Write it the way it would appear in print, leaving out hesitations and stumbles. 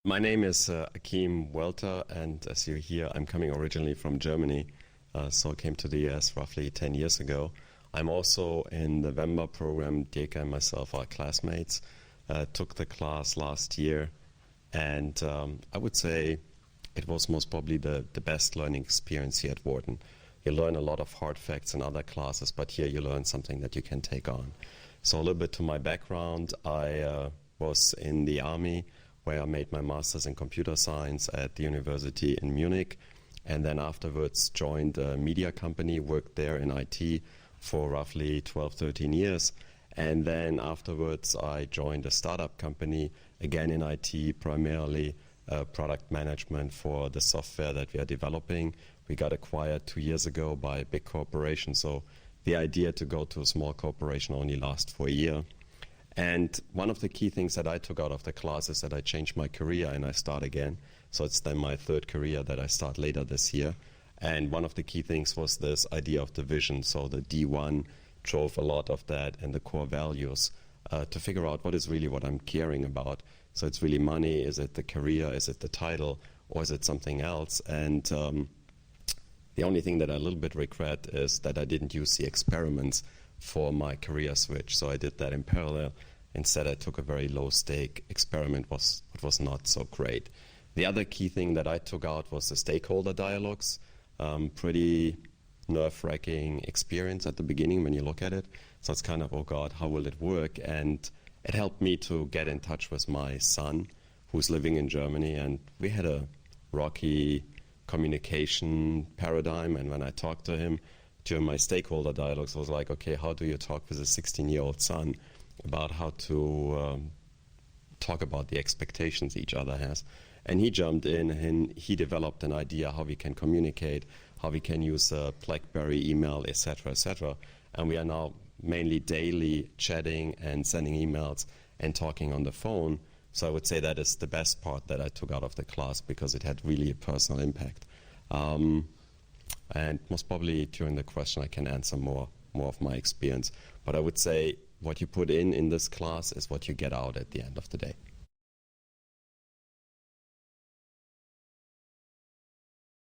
My name is Achim Welter, and as you hear, I'm coming originally from Germany, so I came to the US roughly 10 years ago. I'm also in the November program. Dirk and myself are classmates. Took the class last year, and I would say it was most probably the best learning experience here at Wharton. You learn a lot of hard facts in other classes, but here you learn something that you can take on. So a little bit to my background, I was in the army, where I made my master's in computer science at the university in Munich, and then afterwards joined a media company, worked there in IT for roughly 12, 13 years. And then afterwards I joined a startup company, again in IT, primarily product management for the software that we are developing. We got acquired 2 years ago by a big corporation, so the idea to go to a small corporation only lasts for a year. And one of the key things that I took out of the class is that I changed my career and I start again. So it's then my third career that I start later this year. And one of the key things was this idea of the vision. So the D1 drove a lot of that and the core values to figure out what is really what I'm caring about. So it's really money, is it the career, is it the title, or is it something else? And the only thing that I a little bit regret is that I didn't use the experiments for my career switch. So I did that in parallel. Instead, I took a very low-stake experiment, what was not so great. The other key thing that I took out was the stakeholder dialogues. Pretty nerve-wracking experience at the beginning when you look at it. So it's kind of, oh God, how will it work? And it helped me to get in touch with my son, who's living in Germany. And we had a rocky communication paradigm. And when I talked to him, during my stakeholder dialogues, I was like, okay, how do you talk with a 16-year-old son about how to talk about the expectations each other has? And he jumped in and he developed an idea how we can communicate, how we can use BlackBerry, email, etc., etc. And we are now mainly daily chatting and sending emails and talking on the phone. So I would say that is the best part that I took out of the class because it had really a personal impact. And most probably during the question I can answer more of my experience. But I would say what you put in this class is what you get out at the end of the day.